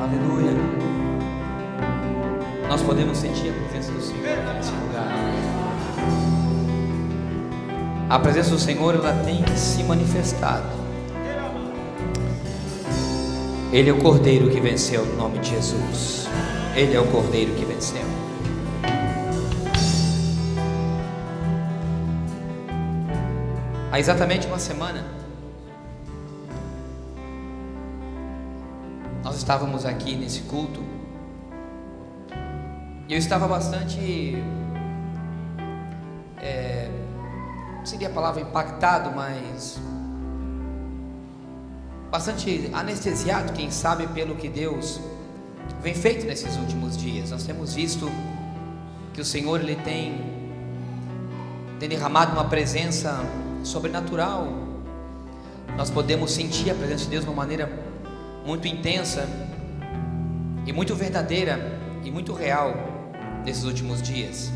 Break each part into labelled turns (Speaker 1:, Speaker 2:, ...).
Speaker 1: Aleluia. Nós podemos sentir a presença do Senhor nesse lugar. A presença do Senhor, ela tem se manifestado. Ele é o Cordeiro que venceu no nome de Jesus. Ele é o Cordeiro que venceu. Há exatamente uma semana, nós estávamos aqui nesse culto e eu estava bastante, não seria a palavra impactado, mas bastante anestesiado, quem sabe, pelo que Deus vem feito nesses últimos dias. Nós temos visto que o Senhor, Ele tem derramado uma presença sobrenatural. Nós podemos sentir a presença de Deus de uma maneira muito intensa e muito verdadeira e muito real nesses últimos dias.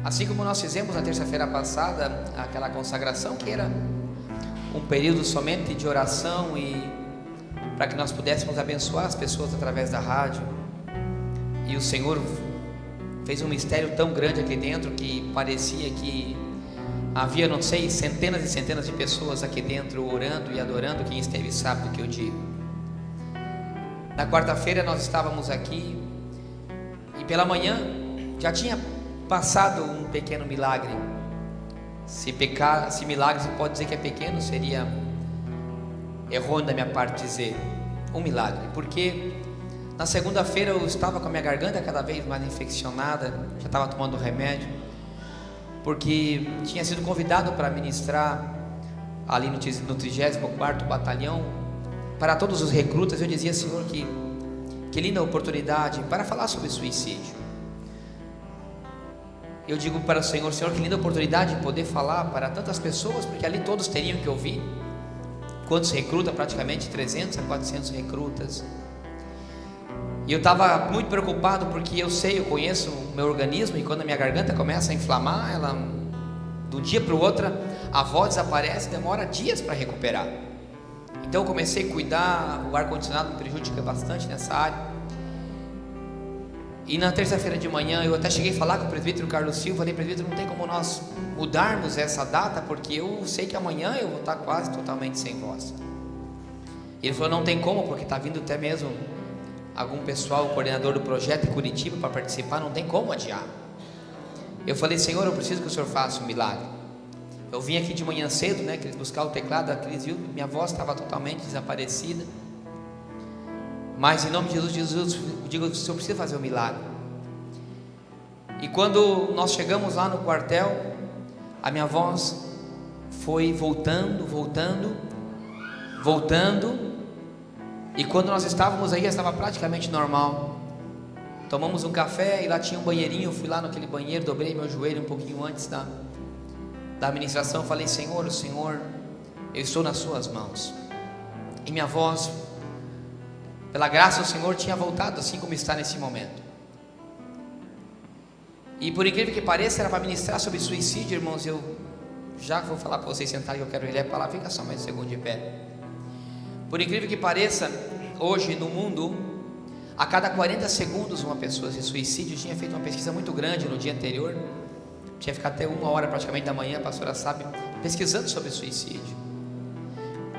Speaker 1: Assim como nós fizemos na terça-feira passada aquela consagração, que era um período somente de oração e para que nós pudéssemos abençoar as pessoas através da rádio, e o Senhor fez um mistério tão grande aqui dentro que parecia que havia, não sei, centenas e centenas de pessoas aqui dentro orando e adorando. Quem esteve sabe do que eu digo. Na quarta-feira nós estávamos aqui e pela manhã já tinha passado um pequeno milagre. Se milagre se pode dizer que é pequeno, seria errôneo da minha parte dizer um milagre, porque na segunda-feira eu estava com a minha garganta cada vez mais infeccionada, já estava tomando remédio, porque tinha sido convidado para ministrar ali no 34º Batalhão para todos os recrutas. Eu dizia, Senhor, que linda oportunidade para falar sobre suicídio. Eu digo para o Senhor, Senhor, que linda oportunidade de poder falar para tantas pessoas, porque ali todos teriam que ouvir. Quantos recrutas? Praticamente 300 a 400 recrutas. E eu estava muito preocupado, porque eu conheço o meu organismo, e quando a minha garganta começa a inflamar, ela, de um dia para o outro, a voz desaparece, demora dias para recuperar. Então eu comecei a cuidar, o ar-condicionado me prejudica bastante nessa área. E na terça-feira de manhã, eu até cheguei a falar com o presbítero Carlos Silva, falei, presbítero, não tem como nós mudarmos essa data, porque eu sei que amanhã eu vou estar quase totalmente sem voz. E ele falou, não tem como, porque está vindo até mesmo algum pessoal, o coordenador do projeto em Curitiba, para participar, não tem como adiar. Eu falei, Senhor, eu preciso que o Senhor faça um milagre. Eu vim aqui de manhã cedo, né, que eles buscaram o teclado, a Cris viu, minha voz estava totalmente desaparecida. Mas em nome de Jesus, eu digo, o Senhor precisa fazer um milagre. E quando nós chegamos lá no quartel, a minha voz foi voltando. E quando nós estávamos aí, já estava praticamente normal. Tomamos um café e lá tinha um banheirinho. Eu fui lá naquele banheiro, dobrei meu joelho um pouquinho antes da administração. Falei, Senhor, eu estou nas suas mãos. E minha voz, pela graça do Senhor, tinha voltado assim como está nesse momento. E por incrível que pareça, era para ministrar sobre suicídio, irmãos. Eu já vou falar para vocês sentarem, eu quero ler a palavra. Fica só mais um segundo de pé. Por incrível que pareça, hoje no mundo, a cada 40 segundos uma pessoa se suicida. Eu tinha feito uma pesquisa muito grande no dia anterior, tinha ficado até 1h praticamente da manhã, a pastora sabe, pesquisando sobre suicídio.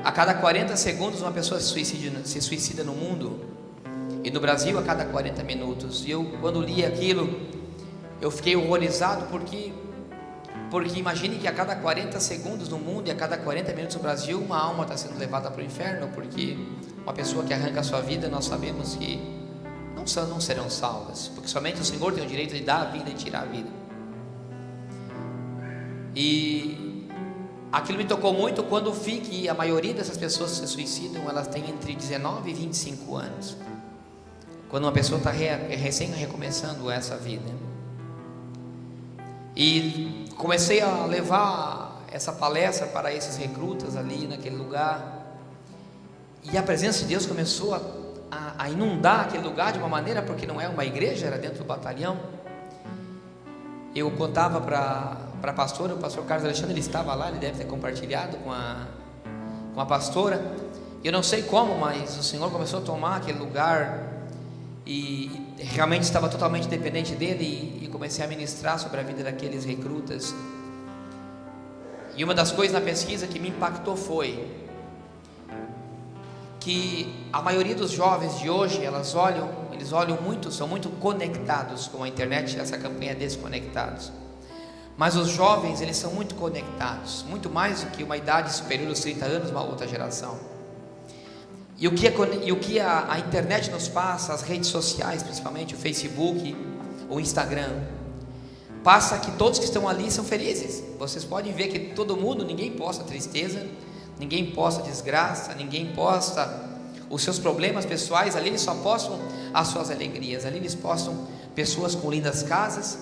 Speaker 1: A cada 40 segundos uma pessoa se suicida no mundo, e no Brasil a cada 40 minutos. E eu, quando li aquilo, eu fiquei horrorizado, porque imagine que a cada 40 segundos no mundo e a cada 40 minutos no Brasil, uma alma está sendo levada para o inferno, porque uma pessoa que arranca a sua vida, nós sabemos que não serão salvas, porque somente o Senhor tem o direito de dar a vida e tirar a vida. E aquilo me tocou muito quando vi que a maioria dessas pessoas que se suicidam, elas têm entre 19 e 25 anos, quando uma pessoa está recém recomeçando essa vida. E comecei a levar essa palestra para esses recrutas ali naquele lugar, e a presença de Deus começou a inundar aquele lugar de uma maneira, porque não é uma igreja, era dentro do batalhão. Eu contava para a pastora, o pastor Carlos Alexandre, ele estava lá, ele deve ter compartilhado com a pastora, Eu não sei como, mas o Senhor começou a tomar aquele lugar e realmente estava totalmente dependente dele, e comecei a ministrar sobre a vida daqueles recrutas. E uma das coisas na pesquisa que me impactou foi que a maioria dos jovens de hoje, eles olham muito, são muito conectados com a internet, essa campanha Desconectados. Mas os jovens, eles são muito conectados, muito mais do que uma idade superior aos 30 anos, uma outra geração. E o que a internet nos passa, as redes sociais, principalmente o Facebook, o Instagram, passa que todos que estão ali são felizes. Vocês podem ver que todo mundo, ninguém posta tristeza, ninguém posta desgraça, ninguém posta os seus problemas pessoais. Ali eles só postam as suas alegrias. Ali eles postam pessoas com lindas casas,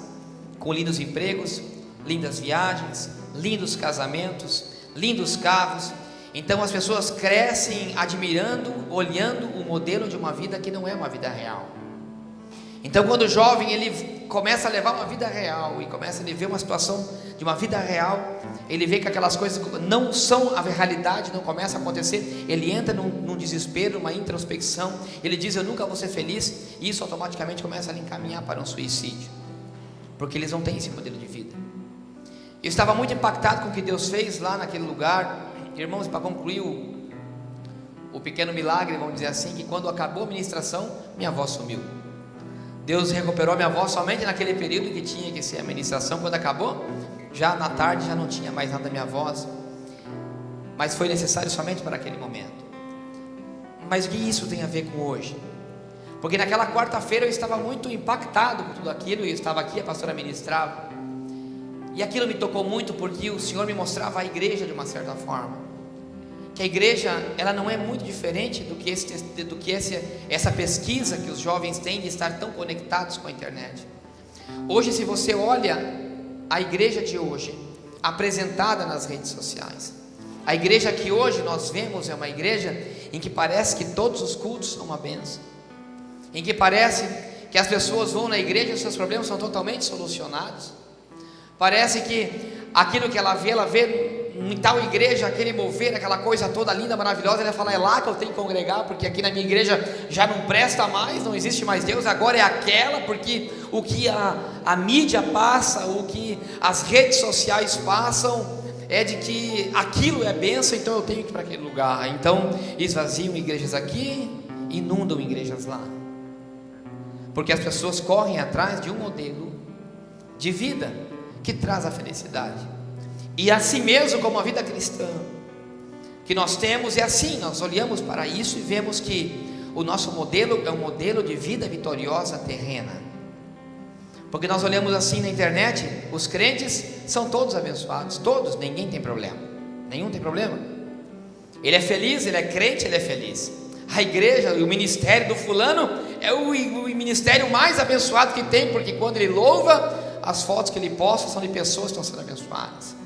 Speaker 1: com lindos empregos, lindas viagens, lindos casamentos, lindos carros. Então as pessoas crescem admirando, olhando o modelo de uma vida que não é uma vida real. Então quando o jovem ele começa a levar uma vida real e começa a viver uma situação de uma vida real, ele vê que aquelas coisas não são a realidade, não começa a acontecer, ele entra num desespero, uma introspecção, ele diz: eu nunca vou ser feliz, e isso automaticamente começa a lhe encaminhar para um suicídio, porque eles não têm esse modelo de vida. Eu estava muito impactado com o que Deus fez lá naquele lugar, irmãos. Para concluir o pequeno milagre, vamos dizer assim, que quando acabou a ministração, minha voz sumiu. Deus recuperou minha voz somente naquele período que tinha que ser a ministração. Quando acabou, já na tarde já não tinha mais nada da minha voz, mas foi necessário somente para aquele momento. Mas o que isso tem a ver com hoje? Porque naquela quarta-feira eu estava muito impactado com tudo aquilo, e eu estava aqui, a pastora ministrava, e aquilo me tocou muito, porque o Senhor me mostrava a igreja de uma certa forma, que a igreja, ela não é muito diferente do que essa pesquisa que os jovens têm de estar tão conectados com a internet. Hoje, se você olha a igreja de hoje, apresentada nas redes sociais, a igreja que hoje nós vemos é uma igreja em que parece que todos os cultos são uma bênção, em que parece que as pessoas vão na igreja e os seus problemas são totalmente solucionados. Parece que aquilo que ela vê em tal igreja, aquele mover, aquela coisa toda linda, maravilhosa, ela fala: é lá que eu tenho que congregar, porque aqui na minha igreja já não presta mais, não existe mais Deus, agora é aquela, porque o que a mídia passa, o que as redes sociais passam, é de que aquilo é bênção, então eu tenho que ir para aquele lugar. Então esvaziam igrejas aqui, inundam igrejas lá, porque as pessoas correm atrás de um modelo de vida que traz a felicidade. E assim mesmo como a vida cristã que nós temos, é assim, nós olhamos para isso e vemos que o nosso modelo é um modelo de vida vitoriosa terrena. Porque nós olhamos assim na internet, os crentes são todos abençoados, todos, ninguém tem problema, nenhum tem problema. Ele é feliz, ele é crente, ele é feliz. A igreja, o ministério do fulano é o ministério mais abençoado que tem, porque quando ele louva, as fotos que ele posta são de pessoas que estão sendo abençoadas.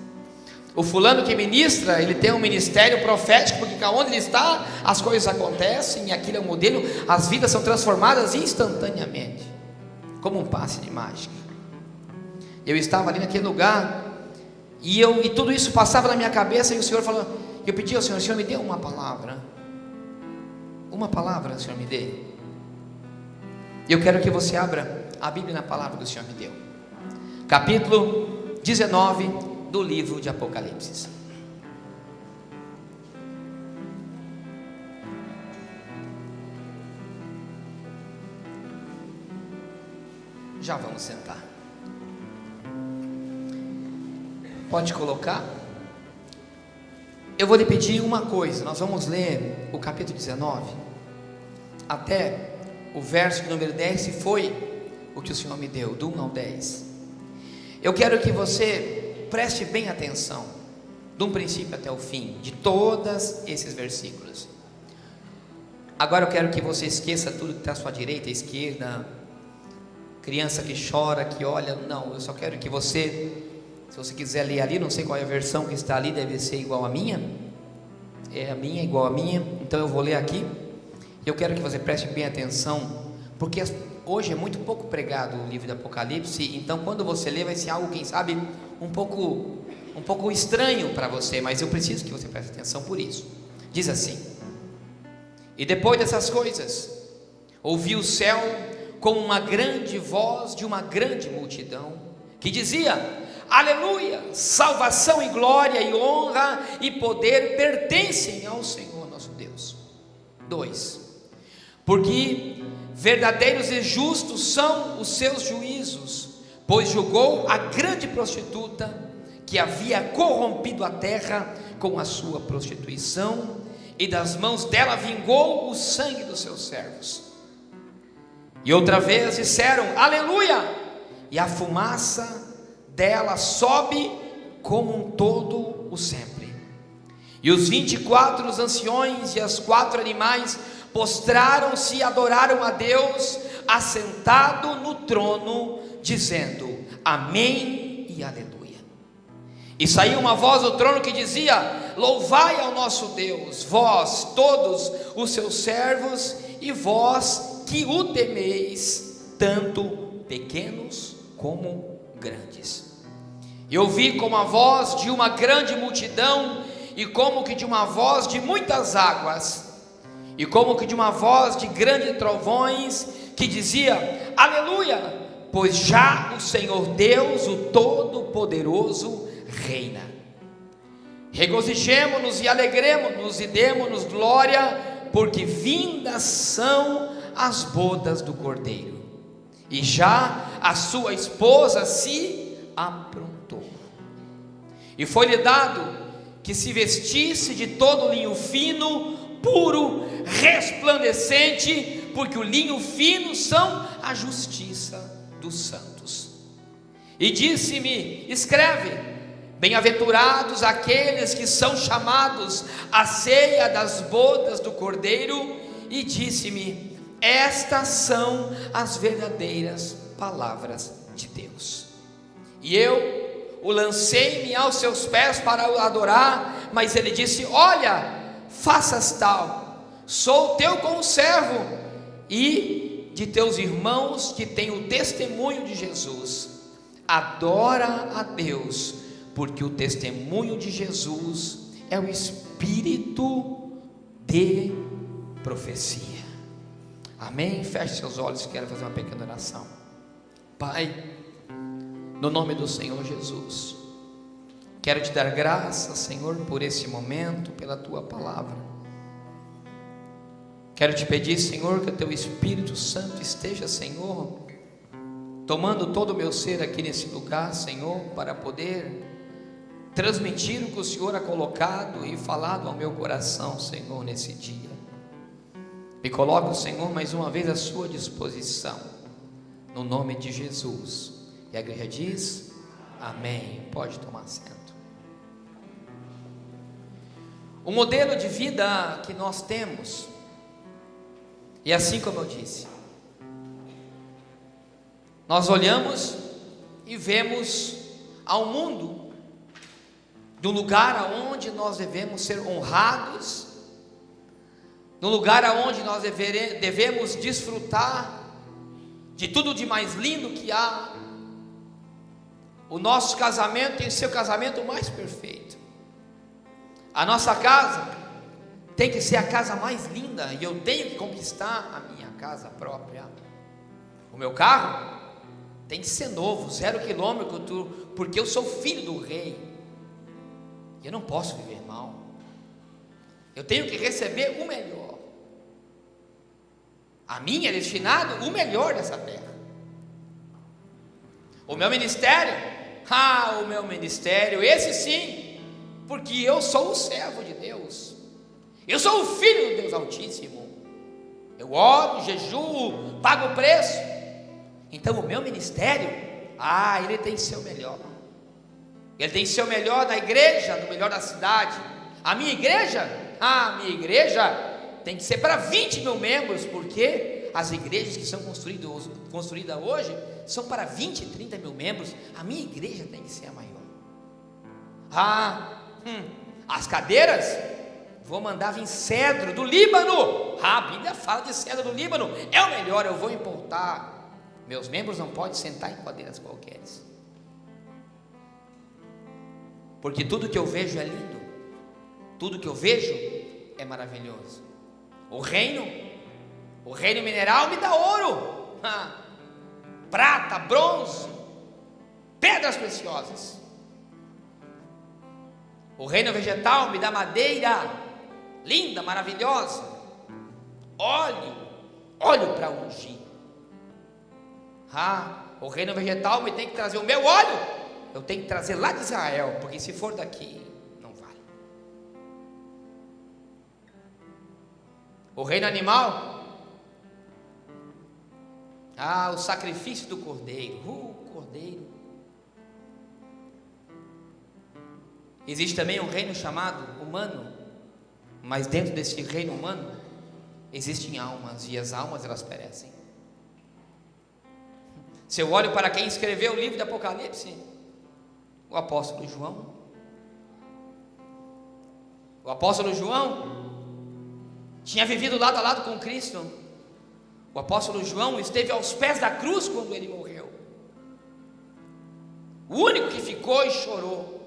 Speaker 1: O fulano que ministra, ele tem um ministério profético, porque onde ele está, as coisas acontecem, e aquilo é um modelo, as vidas são transformadas instantaneamente, como um passe de mágica. Eu estava ali naquele lugar, e tudo isso passava na minha cabeça, e o Senhor falou, eu pedi ao Senhor: Senhor, me dê uma palavra, o Senhor me dê. E eu quero que você abra a Bíblia na palavra que o Senhor me deu, capítulo 19 do livro de Apocalipse. Já vamos sentar. Pode colocar. Eu vou lhe pedir uma coisa. Nós vamos ler o capítulo 19 até o verso número 10, se foi o que o Senhor me deu, do 1 ao 10. Eu quero que você preste bem atenção, de um princípio até o fim, de todos esses versículos. Agora eu quero que você esqueça tudo que está à sua direita, à esquerda, criança que chora, que olha. Não, eu só quero que você, se você quiser ler ali, não sei qual é a versão que está ali, deve ser igual a minha, é a minha, igual a minha, então eu vou ler aqui. Eu quero que você preste bem atenção, porque hoje é muito pouco pregado o livro de Apocalipse, então quando você lê vai ser algo, quem sabe, um pouco estranho para você, mas eu preciso que você preste atenção por isso. Diz assim: E depois dessas coisas, ouvi o céu como uma grande voz de uma grande multidão, que dizia: aleluia, salvação e glória e honra e poder pertencem ao Senhor nosso Deus. 2. Porque verdadeiros e justos são os seus juízos, pois julgou a grande prostituta que havia corrompido a terra com a sua prostituição, e das mãos dela vingou o sangue dos seus servos. E outra vez disseram: aleluia, e a fumaça dela sobe como um todo o sempre. E os 24 anciões e os 4 animais postraram-se e adoraram a Deus assentado no trono, dizendo: amém e aleluia. E saiu uma voz do trono que dizia: louvai ao nosso Deus, vós todos os seus servos, e vós que o temeis, tanto pequenos como grandes. E ouvi como a voz de uma grande multidão, e como que de uma voz de muitas águas, e como que de uma voz de grandes trovões, que dizia: aleluia, pois já o Senhor Deus, o Todo-Poderoso, reina. Regozijemo-nos e alegremo-nos e demo-nos glória, porque vindas são as bodas do Cordeiro, e já a sua esposa se aprontou. E foi-lhe dado que se vestisse de todo linho fino, puro, resplandecente, porque o linho fino são a justiça dos santos. E disse-me: escreve, bem-aventurados aqueles que são chamados à ceia das bodas do Cordeiro. E disse-me: estas são as verdadeiras palavras de Deus. E eu o lancei-me aos seus pés para o adorar, mas ele disse: olha, faças tal, sou teu conservo e de teus irmãos que têm o testemunho de Jesus. Adora a Deus, porque o testemunho de Jesus é o espírito de profecia. Amém? Feche seus olhos, quero fazer uma pequena oração. Pai, no nome do Senhor Jesus, quero te dar graças, Senhor, por esse momento, pela tua palavra. Quero te pedir, Senhor, que o teu Espírito Santo esteja, Senhor, tomando todo o meu ser aqui nesse lugar, Senhor, para poder transmitir o que o Senhor ha colocado e falado ao meu coração, Senhor, nesse dia. Me coloco, Senhor, mais uma vez à sua disposição, no nome de Jesus. E a igreja diz: amém. Pode tomar assento. O modelo de vida que nós temos, e assim como eu disse, nós olhamos e vemos ao mundo do lugar aonde nós devemos ser honrados, no lugar aonde nós devemos desfrutar de tudo de mais lindo que há. O nosso casamento tem que ser o casamento mais perfeito. A nossa casa tem que ser a casa mais linda, e eu tenho que conquistar a minha casa própria. O meu carro tem que ser novo, 0 quilômetro, porque eu sou filho do rei. Eu não posso viver mal. Eu tenho que receber o melhor. A mim é destinado o melhor dessa terra. O meu ministério, o meu ministério, esse sim, porque eu sou o servo de Deus, eu sou o filho do Deus Altíssimo, eu oro, jejuo, pago o preço. Então o meu ministério, ele tem que ser o melhor. Ele tem que ser o melhor da igreja, do melhor da cidade. A minha igreja tem que ser para 20 mil membros, porque as igrejas que são construídas hoje são para 20, 30 mil membros. A minha igreja tem que ser a maior. As cadeiras, vou mandar vir cedro do Líbano. A Bíblia fala de cedro do Líbano, é o melhor, eu vou importar. Meus membros não podem sentar em cadeiras qualquer, porque tudo que eu vejo é lindo, tudo que eu vejo é maravilhoso. O reino mineral me dá ouro, prata, bronze, pedras preciosas. O reino vegetal me dá madeira linda, maravilhosa, óleo para ungir. O reino vegetal me tem que trazer o meu óleo, eu tenho que trazer lá de Israel, porque se for daqui, não vale. O reino animal, o sacrifício do cordeiro, cordeiro. Existe também um reino chamado humano, mas dentro desse reino humano existem almas, e as almas elas perecem. Se eu olho para quem escreveu o livro de Apocalipse, o apóstolo João. O apóstolo João tinha vivido lado a lado com Cristo. O apóstolo João esteve aos pés da cruz quando ele morreu. O único que ficou e chorou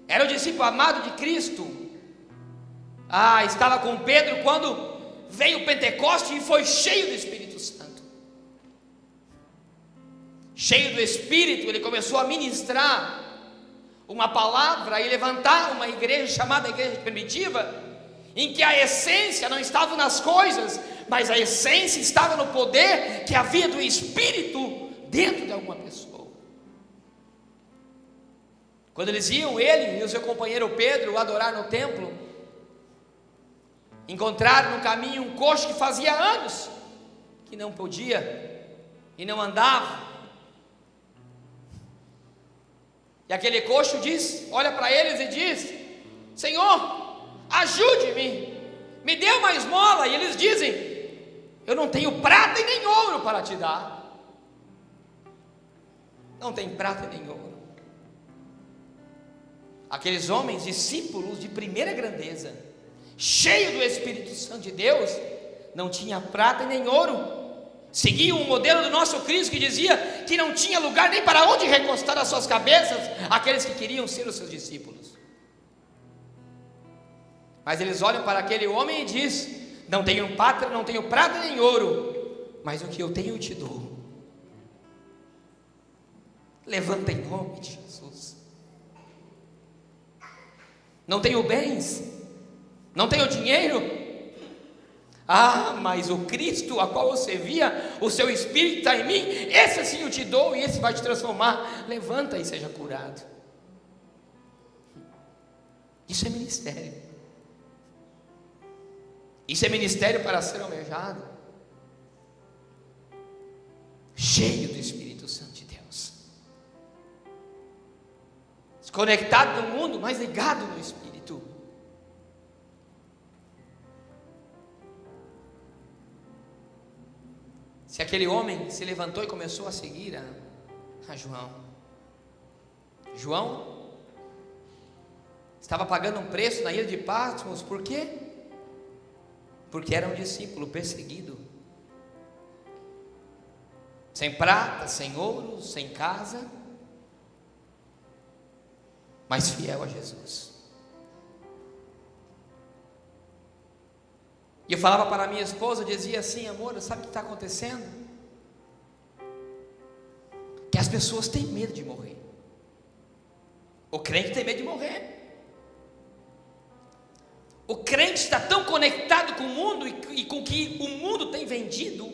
Speaker 1: era o discípulo amado de Cristo. Estava com Pedro quando veio o Pentecoste e foi cheio do Espírito Santo. Cheio do Espírito, ele começou a ministrar uma palavra e levantar uma igreja chamada Igreja Primitiva, em que a essência não estava nas coisas, mas a essência estava no poder que havia do Espírito dentro de alguma pessoa. Quando eles iam, ele e o seu companheiro Pedro, adorar no templo, encontraram no caminho um coxo que fazia anos que não podia e não andava. E aquele coxo olha para eles e diz: Senhor, ajude-me, me dê uma esmola. E eles dizem: eu não tenho prata e nem ouro para te dar. Não tem prata e nem ouro. Aqueles homens, discípulos de primeira grandeza, cheios do Espírito Santo de Deus, não tinha prata e nem ouro. Seguiam o modelo do nosso Cristo, que dizia que não tinha lugar nem para onde recostar as suas cabeças aqueles que queriam ser os seus discípulos. Mas eles olham para aquele homem e dizem: não tenho prata nem ouro, mas o que eu tenho eu te dou. Levanta em nome de Jesus. Não tenho bens, não tenho dinheiro, mas o Cristo a qual eu servia, o seu Espírito está em mim, esse sim eu te dou, e esse vai te transformar. Levanta e seja curado. Isso é ministério. Isso é ministério para ser almejado. Cheio do Espírito Santo de Deus, desconectado do mundo, mas ligado no Espírito. Se aquele homem se levantou e começou a seguir a João estava pagando um preço na ilha de Patmos. Por quê? Porque era um discípulo perseguido, sem prata, sem ouro, sem casa, mas fiel a Jesus. E eu falava para a minha esposa, eu dizia assim: amor, sabe o que está acontecendo? Que as pessoas têm medo de morrer. O crente tem medo de morrer. O crente está tão conectado com o mundo e com o que o mundo tem vendido,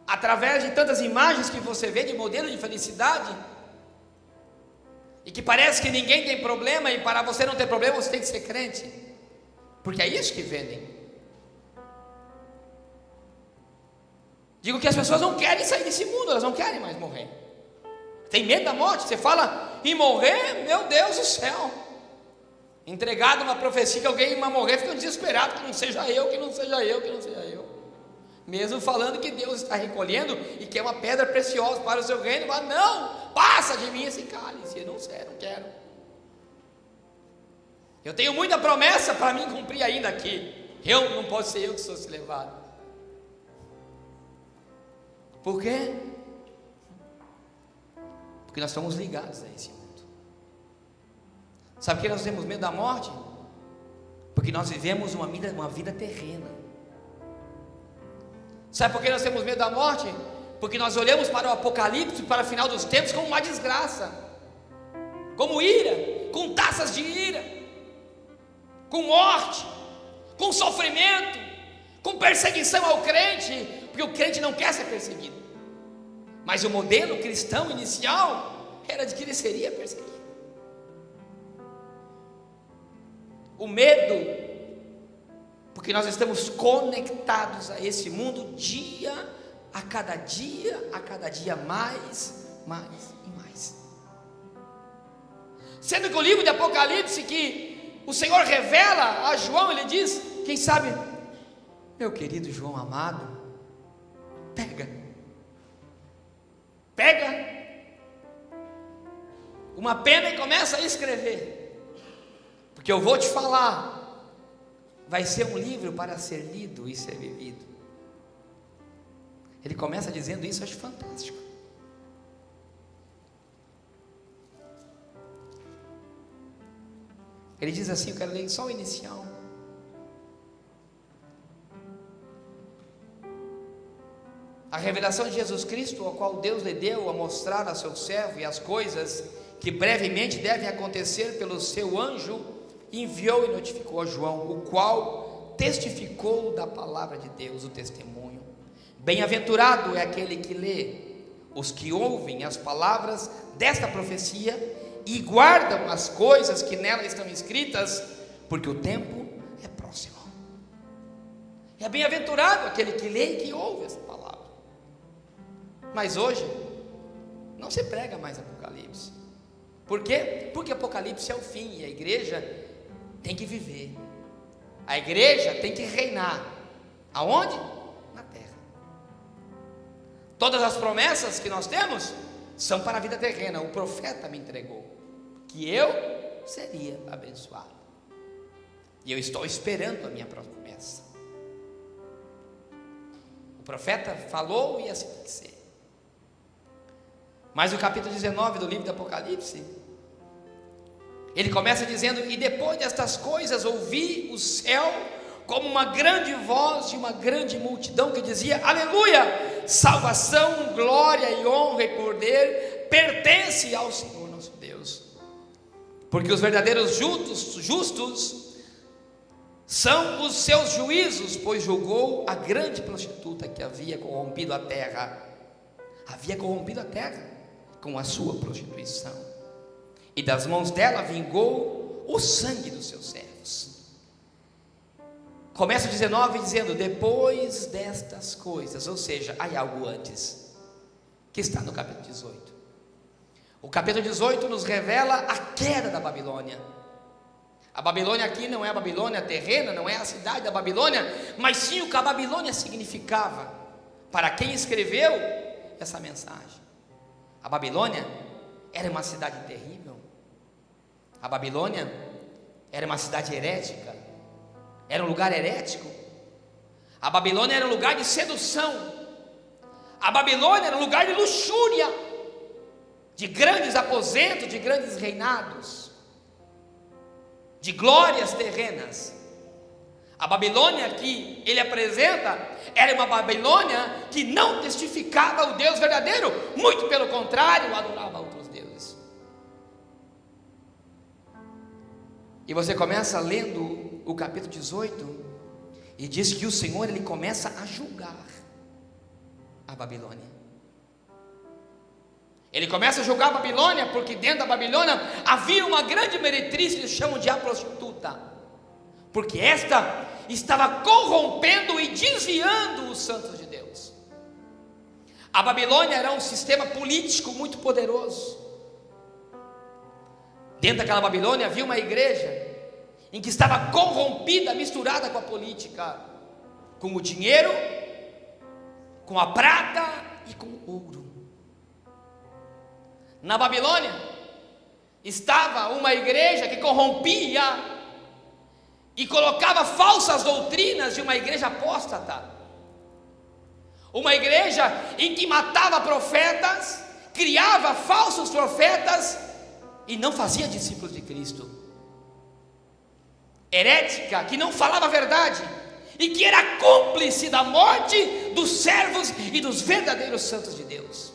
Speaker 1: através de tantas imagens que você vê de modelo de felicidade, e que parece que ninguém tem problema, e para você não ter problema você tem que ser crente, porque é isso que vendem. Digo que as pessoas não querem sair desse mundo, elas não querem mais morrer, tem medo da morte. Você fala em morrer, meu Deus do céu, entregado uma profecia que alguém vai morrer, fica desesperado, que não seja eu, que não seja eu, que não seja eu, mesmo falando que Deus está recolhendo e que é uma pedra preciosa para o seu reino. Mas não, passa de mim esse cálice, não quero. Eu tenho muita promessa para mim cumprir ainda aqui. Não pode ser eu que sou se levado. Por quê? Porque nós estamos ligados a esse mundo. Sabe por que nós temos medo da morte? Porque nós vivemos uma vida terrena. Sabe por que nós temos medo da morte? Porque nós olhamos para o Apocalipse, para o final dos tempos, como uma desgraça, como ira, com taças de ira, com morte, com sofrimento, com perseguição ao crente, porque o crente não quer ser perseguido. Mas o modelo cristão inicial era de que ele seria perseguido. O medo, porque nós estamos conectados a esse mundo a cada dia mais e mais. Sendo que o livro de Apocalipse, que o Senhor revela a João, ele diz, quem sabe, meu querido João amado, pega uma pena e começa a escrever, porque eu vou te falar, vai ser um livro para ser lido e ser vivido. Ele começa dizendo isso, eu acho fantástico. Ele diz assim, eu quero ler só o inicial. A revelação de Jesus Cristo, a qual Deus lhe deu a mostrar a seu servo, e as coisas que brevemente devem acontecer pelo seu anjo, enviou e notificou a João, o qual testificou da palavra de Deus, o testemunho. Bem-aventurado é aquele que lê, os que ouvem as palavras desta profecia e guardam as coisas que nela estão escritas, porque o tempo é próximo. É bem-aventurado aquele que lê e que ouve essa palavra. Mas hoje não se prega mais Apocalipse. Por quê? Porque Apocalipse é o fim, e a igreja tem que viver, a igreja tem que reinar. Aonde? Na terra. Todas as promessas que nós temos são para a vida terrena. O profeta me entregou que eu seria abençoado, e eu estou esperando a minha promessa. O profeta falou e assim tem que ser. Mas o capítulo 19 do livro do Apocalipse, ele começa dizendo, e depois destas coisas ouvi o céu como uma grande voz de uma grande multidão que dizia, aleluia, salvação, glória e honra e poder pertence ao Senhor nosso Deus, porque os verdadeiros justos são os seus juízos, pois julgou a grande prostituta que havia corrompido a terra com a sua prostituição, e das mãos dela vingou o sangue dos seus servos. Começa o 19 dizendo, depois destas coisas, ou seja, há algo antes, que está no capítulo 18. O capítulo 18 nos revela a queda da Babilônia. A Babilônia aqui não é a Babilônia terrena, não é a cidade da Babilônia, mas sim o que a Babilônia significava para quem escreveu essa mensagem. A Babilônia era uma cidade terrível. A Babilônia era uma cidade herética, era um lugar herético. A Babilônia era um lugar de sedução. A Babilônia era um lugar de luxúria, de grandes aposentos, de grandes reinados, de glórias terrenas. A Babilônia que ele apresenta era uma Babilônia que não testificava o Deus verdadeiro, muito pelo contrário, adorava outros deuses. E você começa lendo o capítulo 18 e diz que o Senhor, ele começa a julgar a Babilônia. Ele começa a julgar a Babilônia porque dentro da Babilônia havia uma grande meretriz que eles chamam de a prostituta, porque esta estava corrompendo e desviando os santos de Deus. A Babilônia era um sistema político muito poderoso. Dentro daquela Babilônia havia uma igreja em que estava corrompida, misturada com a política, com o dinheiro, com a prata e com o ouro. Na Babilônia estava uma igreja que corrompia e colocava falsas doutrinas de uma igreja apóstata, uma igreja em que matava profetas, criava falsos profetas e não fazia discípulos de Cristo. herética, que não falava a verdade e que era cúmplice da morte dos servos e dos verdadeiros santos de Deus.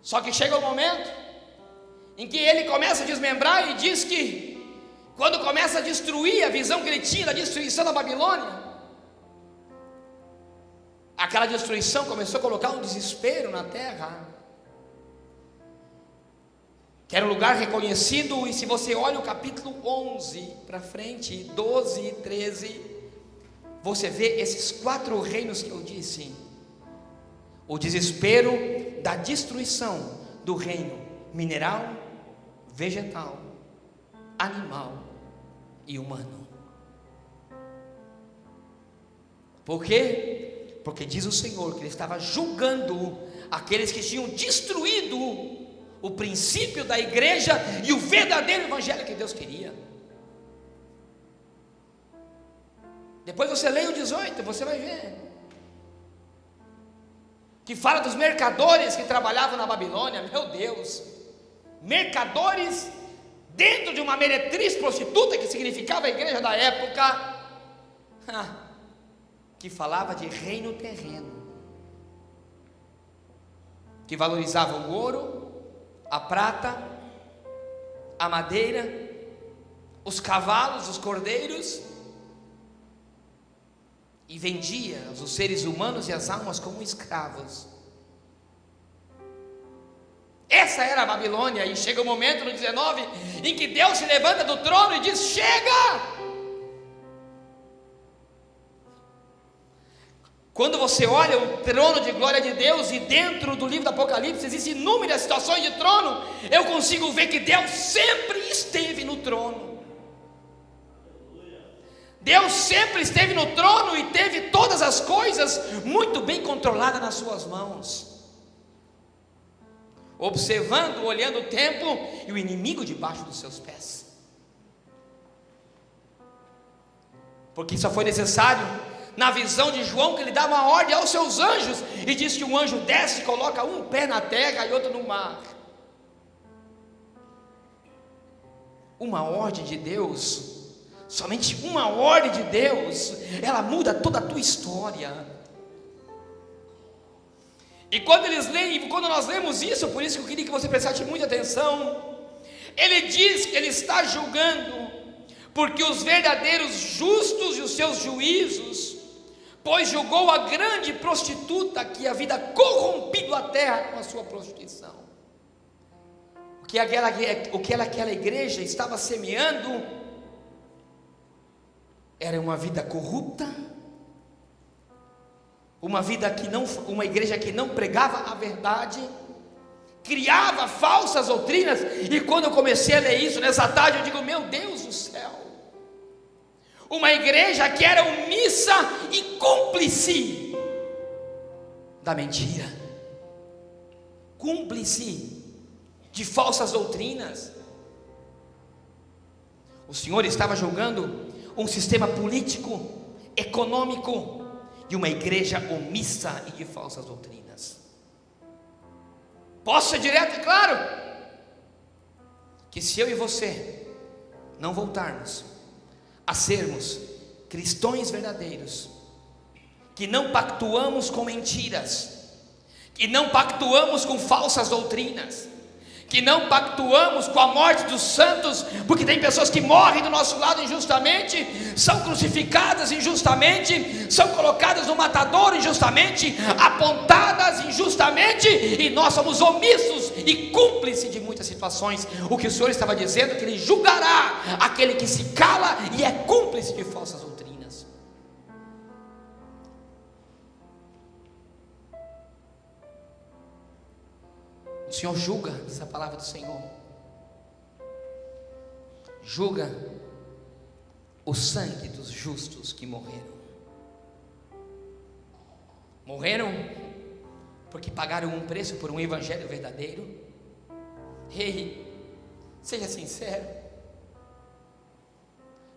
Speaker 1: Só que chega o momento em que ele começa a desmembrar e diz que quando começa a destruir a visão que ele tinha da destruição da Babilônia, aquela destruição começou a colocar um desespero na terra, que era um lugar reconhecido. E se você olha o capítulo 11 para frente, 12 e 13, você vê esses 4 reinos que eu disse: o desespero da destruição do reino mineral, vegetal, animal e humano. Por quê? Porque diz o Senhor que Ele estava julgando aqueles que tinham destruído o princípio da igreja e o verdadeiro evangelho que Deus queria. Depois você lê o 18, você vai ver que fala dos mercadores que trabalhavam na Babilônia. Meu Deus, mercadores dentro de uma meretriz prostituta, que significava a igreja da época, que falava de reino terreno, que valorizava o ouro, a prata, a madeira, os cavalos, os cordeiros, e vendia os seres humanos e as almas como escravos. Essa era a Babilônia. E chega o momento no 19 em que Deus se levanta do trono e diz: chega! Quando você olha o trono de glória de Deus, e dentro do livro do Apocalipse existem inúmeras situações de trono, eu consigo ver que Deus sempre esteve no trono. Deus sempre esteve no trono e teve todas as coisas muito bem controladas nas suas mãos, observando, olhando o templo e o inimigo debaixo dos seus pés. Porque só foi necessário, na visão de João, que ele dá uma ordem aos seus anjos, e diz que um anjo desce e coloca um pé na terra e outro no mar. Uma ordem de Deus, somente uma ordem de Deus, ela muda toda a tua história. E quando eles leem, quando nós lemos isso, por isso que eu queria que você prestasse muita atenção, ele diz que ele está julgando, porque os verdadeiros justos e os seus juízos, pois julgou a grande prostituta que havia corrompido a terra com a sua prostituição. O que aquela igreja estava semeando era uma vida corrupta, uma igreja que não pregava a verdade, criava falsas doutrinas. E quando eu comecei a ler isso nessa tarde, eu digo: meu Deus do céu, uma igreja que era omissa e cúmplice da mentira, cúmplice de falsas doutrinas. O Senhor estava julgando um sistema político, econômico, e uma igreja omissa e de falsas doutrinas. Posso ser direto e claro que se eu e você não voltarmos a sermos cristãos verdadeiros, que não pactuamos com mentiras, que não pactuamos com falsas doutrinas, que não pactuamos com a morte dos santos, porque tem pessoas que morrem do nosso lado injustamente, são crucificadas injustamente, são colocadas no matadouro injustamente, apontadas injustamente, e nós somos omissos e cúmplices de muitas situações. O que o Senhor estava dizendo é que Ele julgará aquele que se cala e é cúmplice de falsas doutrinas. O Senhor julga, essa é a palavra do Senhor, julga o sangue dos justos que morreram porque pagaram um preço por um evangelho verdadeiro. Ei, seja sincero,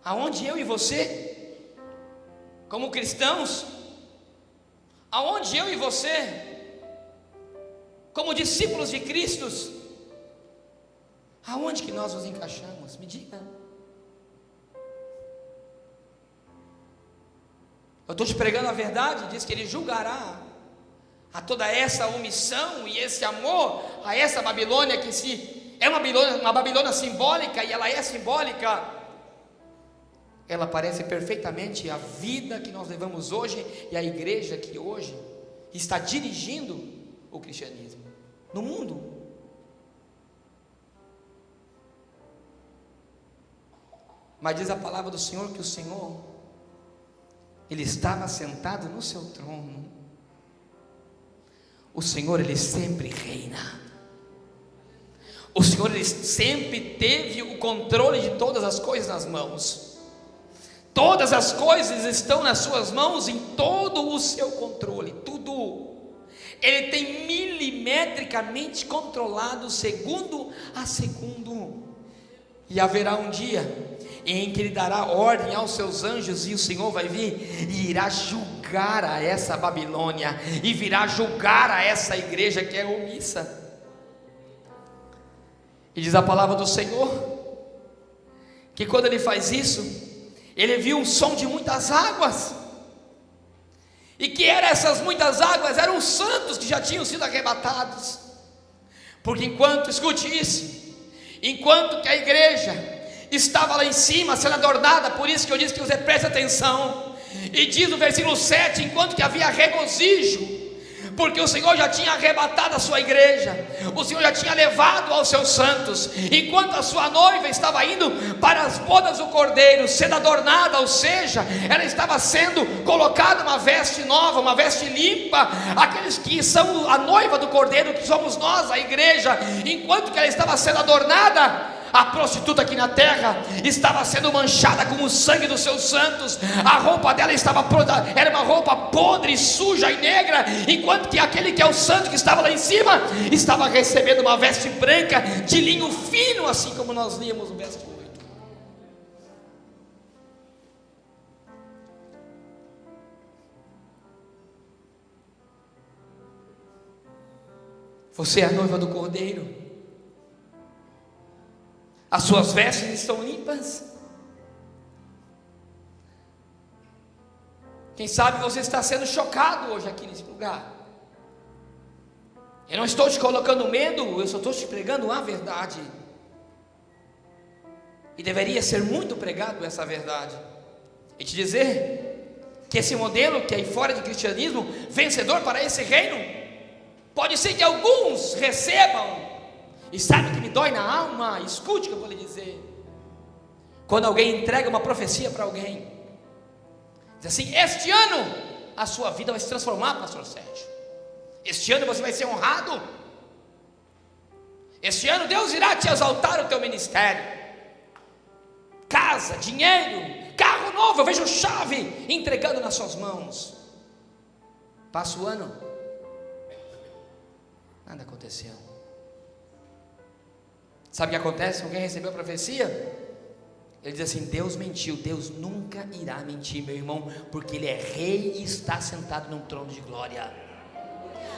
Speaker 1: aonde eu e você, como cristãos, aonde eu e você, como discípulos de Cristo, Aonde que nós nos encaixamos? Me diga. Eu estou te pregando a verdade, diz que Ele julgará a toda essa omissão e esse amor a essa Babilônia, que se é uma Babilônia simbólica, e ela é simbólica, ela parece perfeitamente a vida que nós levamos hoje e a igreja que hoje está dirigindo o cristianismo no mundo. Mas diz a palavra do Senhor que o Senhor, Ele estava sentado no seu trono. O Senhor, Ele sempre reina. O Senhor, Ele sempre teve o controle de todas as coisas nas mãos. Todas as coisas estão nas suas mãos, em todo o seu controle, tudo. Ele tem milimetricamente controlado segundo a segundo. E haverá um dia em que Ele dará ordem aos seus anjos, e o Senhor vai vir e irá julgar a essa Babilônia, e virá julgar a essa igreja que é omissa. E diz a palavra do Senhor que quando Ele faz isso, Ele viu um som de muitas águas, e que essas muitas águas eram os santos que já tinham sido arrebatados. Porque enquanto, escute isso, enquanto que a igreja estava lá em cima sendo adornada, por isso que eu disse que você preste atenção, e diz no versículo 7, enquanto que havia regozijo, porque o Senhor já tinha arrebatado a sua igreja, o Senhor já tinha levado aos seus santos, enquanto a sua noiva estava indo para as bodas do Cordeiro, sendo adornada, ou seja, ela estava sendo colocada uma veste nova, uma veste limpa, aqueles que são a noiva do Cordeiro, que somos nós, a igreja, enquanto que ela estava sendo adornada, a prostituta aqui na terra estava sendo manchada com o sangue dos seus santos. A roupa dela era uma roupa podre, suja e negra, enquanto que aquele que é o santo, que estava lá em cima, estava recebendo uma veste branca de linho fino, assim como nós líamos no verso 8. Você é a noiva do Cordeiro. As suas vestes estão limpas. Quem sabe você está sendo chocado hoje aqui nesse lugar. Eu não estou te colocando medo, eu só estou te pregando a verdade. E deveria ser muito pregado essa verdade. E te dizer que esse modelo que é aí fora de cristianismo, vencedor para esse reino, pode ser que alguns recebam. E sabe o que me dói na alma? Escute o que eu vou lhe dizer. Quando alguém entrega uma profecia para alguém, diz assim: este ano a sua vida vai se transformar, pastor Sérgio. Este ano você vai ser honrado. Este ano Deus irá te exaltar o teu ministério. Casa, dinheiro, carro novo, eu vejo chave entregando nas suas mãos. Passa o ano, nada aconteceu. Sabe o que acontece? Alguém recebeu a profecia, ele diz assim: Deus mentiu. Deus nunca irá mentir, meu irmão, porque Ele é rei e está sentado num trono de glória.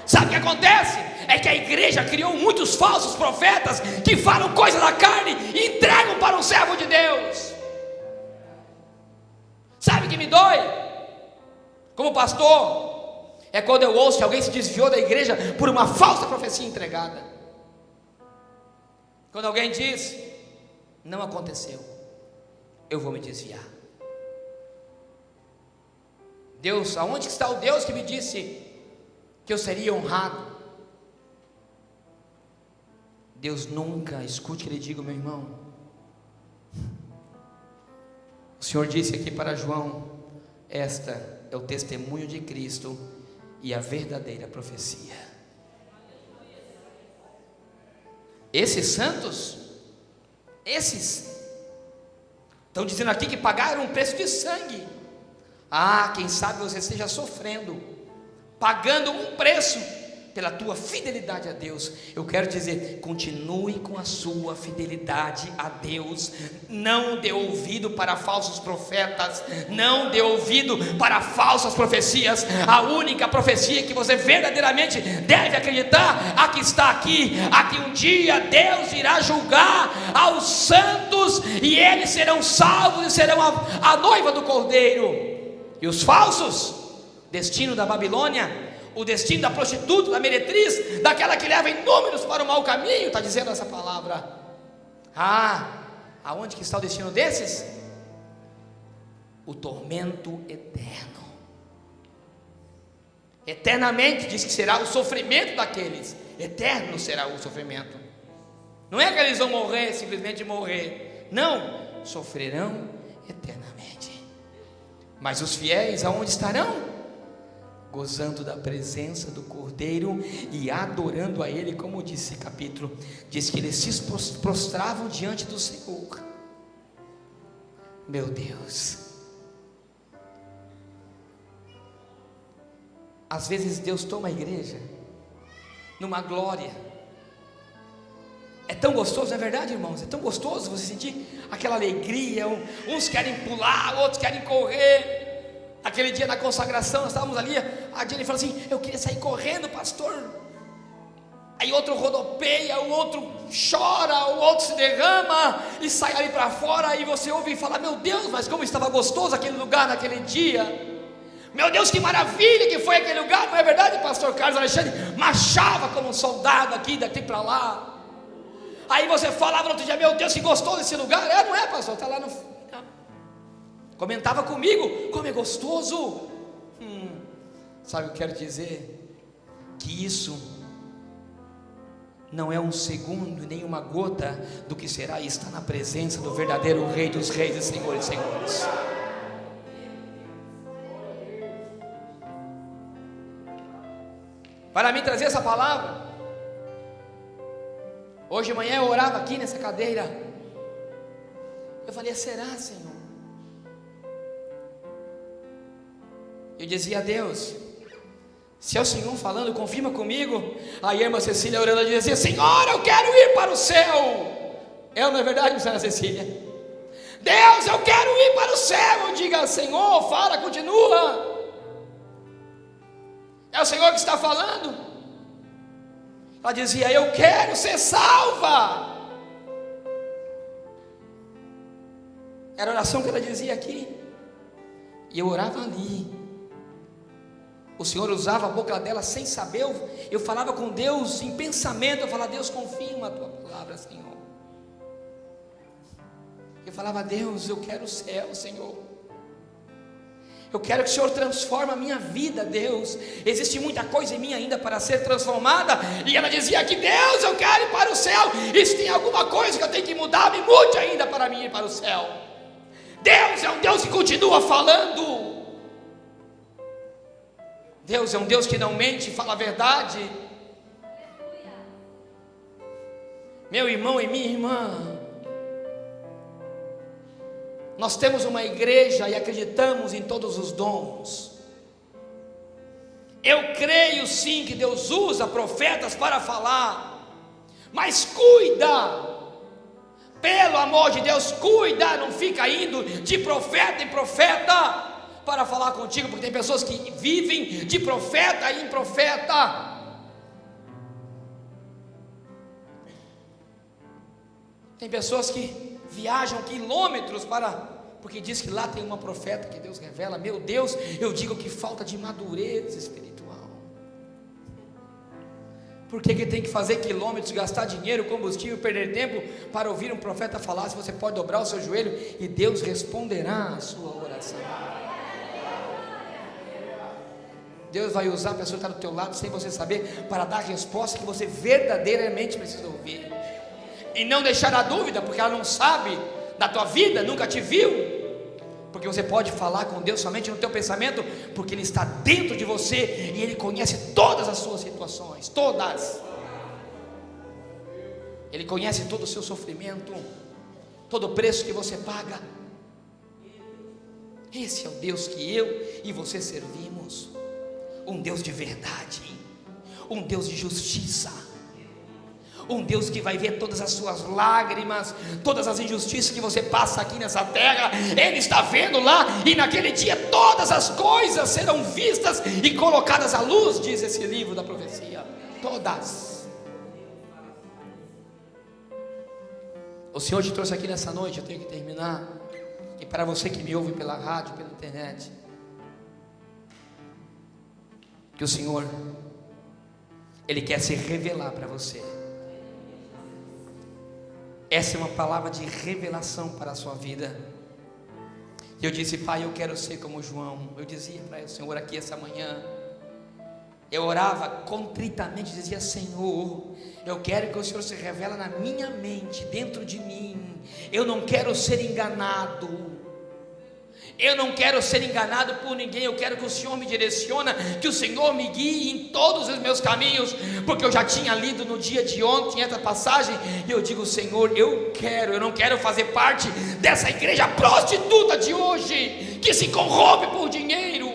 Speaker 1: Sabe o que acontece? É que a igreja criou muitos falsos profetas que falam coisas da carne e entregam para um servo de Deus. Sabe o que me dói como pastor? É quando eu ouço que alguém se desviou da igreja por uma falsa profecia entregada. Quando alguém diz: não aconteceu, eu vou me desviar. Deus, aonde está o Deus que me disse que eu seria honrado? Deus nunca, escute o que Ele diga, meu irmão. O Senhor disse aqui para João: esta é o testemunho de Cristo e a verdadeira profecia. Esses santos, esses estão dizendo aqui que pagaram um preço de sangue. Quem sabe você esteja sofrendo, pagando um preço pela tua fidelidade a Deus. Eu quero dizer, continue com a sua fidelidade a Deus. Não dê ouvido para falsos profetas, não dê ouvido para falsas profecias. A única profecia que você verdadeiramente deve acreditar, a que está aqui, a que um dia Deus irá julgar aos santos, e eles serão salvos e serão a noiva do Cordeiro. E os falsos, destino da Babilônia, o destino da prostituta, da meretriz, daquela que leva inúmeros para o mau caminho, está dizendo essa palavra. Aonde que está o destino desses? O tormento eterno. Eternamente diz que será o sofrimento daqueles. Eterno será o sofrimento. Não é que eles vão morrer, simplesmente morrer. Não, sofrerão eternamente. Mas os fiéis aonde estarão? Gozando da presença do Cordeiro e adorando a Ele, como disse esse capítulo. Diz que eles se prostravam diante do Senhor. Meu Deus, às vezes Deus toma a igreja numa glória. É tão gostoso, não é verdade, irmãos? É tão gostoso você sentir aquela alegria. Uns querem pular, outros querem correr. Aquele dia na consagração, nós estávamos ali, a Jenny falou assim: eu queria sair correndo, pastor. Aí outro rodopeia, o outro chora, o outro se derrama e sai ali para fora, e você ouve e fala: meu Deus, mas como estava gostoso aquele lugar naquele dia. Meu Deus, que maravilha que foi aquele lugar. Não é verdade, pastor Carlos Alexandre? Marchava como um soldado aqui, daqui para lá. Aí você falava no outro dia: meu Deus, que gostoso esse lugar. Não é, pastor? Está lá no... Comentava comigo, como é gostoso. Sabe o que eu quero dizer? Que isso não é um segundo, nem uma gota do que será estar na presença do verdadeiro Rei dos Reis e Senhor dos Senhores. Para mim trazer essa palavra, hoje de manhã eu orava aqui nessa cadeira. Eu falei: será, Senhor? Eu dizia a Deus: se é o Senhor falando, confirma comigo. Aí a irmã Cecília orando, dizia: Senhor, eu quero ir para o céu. Não é verdade, irmã Cecília? Deus, eu quero ir para o céu. Eu diga: Senhor, fala, continua. É o Senhor que está falando. Ela dizia: eu quero ser salva. Era a oração que ela dizia aqui. E eu orava ali. O Senhor usava a boca dela sem saber. Eu falava com Deus em pensamento. Eu falava: Deus, confirma a tua palavra, Senhor. Eu falava: Deus, eu quero o céu, Senhor. Eu quero que o Senhor transforme a minha vida, Deus. Existe muita coisa em mim ainda para ser transformada. E ela dizia que: Deus, eu quero ir para o céu. E se tem alguma coisa que eu tenho que mudar, me mude ainda para mim ir para o céu. Deus é um Deus que continua falando. Deus é um Deus que não mente, fala a verdade. Meu irmão e minha irmã, nós temos uma igreja e acreditamos em todos os dons. Eu creio sim que Deus usa profetas para falar, mas cuida, pelo amor de Deus, cuida, não fica indo de profeta em profeta para falar contigo, porque tem pessoas que vivem de profeta em profeta. Tem pessoas que viajam quilômetros porque diz que lá tem uma profeta que Deus revela. Meu Deus, eu digo que falta de madurez espiritual. Por que tem que fazer quilômetros, gastar dinheiro, combustível, perder tempo para ouvir um profeta falar? Se você pode dobrar o seu joelho e Deus responderá a sua oração. Deus vai usar a pessoa que está do teu lado sem você saber, para dar a resposta que você verdadeiramente precisa ouvir. E não deixar a dúvida, porque ela não sabe da tua vida, nunca te viu. Porque você pode falar com Deus somente no teu pensamento, porque Ele está dentro de você e Ele conhece todas as suas situações, todas. Ele conhece todo o seu sofrimento, todo o preço que você paga. Esse é o Deus que eu e você servimos. Um Deus de verdade, um Deus de justiça, um Deus que vai ver todas as suas lágrimas, todas as injustiças que você passa aqui nessa terra. Ele está vendo lá, e naquele dia todas as coisas serão vistas e colocadas à luz, diz esse livro da profecia. Todas. O Senhor te trouxe aqui nessa noite, eu tenho que terminar. E para você que me ouve pela rádio, pela internet, que o Senhor, Ele quer se revelar para você. Essa é uma palavra de revelação para a sua vida. E eu disse: Pai, eu quero ser como João. Eu dizia para o Senhor aqui essa manhã, eu orava contritamente, dizia: Senhor, eu quero que o Senhor se revele na minha mente, dentro de mim. Eu não quero ser enganado. Eu não quero ser enganado por ninguém. Eu quero que o Senhor me direcione, que o Senhor me guie em todos os meus caminhos. Porque eu já tinha lido no dia de ontem essa passagem, e eu digo: Senhor, eu não quero fazer parte dessa igreja prostituta de hoje, que se corrompe por dinheiro.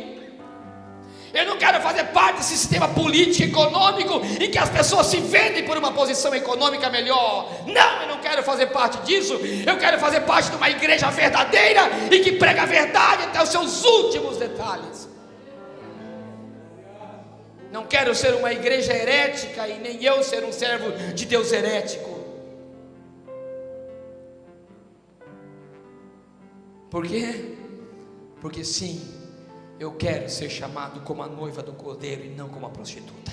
Speaker 1: Eu não quero fazer parte desse sistema político e econômico em que as pessoas se vendem por uma posição econômica melhor. Não, eu não quero fazer parte disso. Eu quero fazer parte de uma igreja verdadeira e que prega a verdade até os seus últimos detalhes. Não quero ser uma igreja herética, e nem eu ser um servo de Deus herético. Por quê? Porque sim, eu quero ser chamado como a noiva do Cordeiro e não como a prostituta.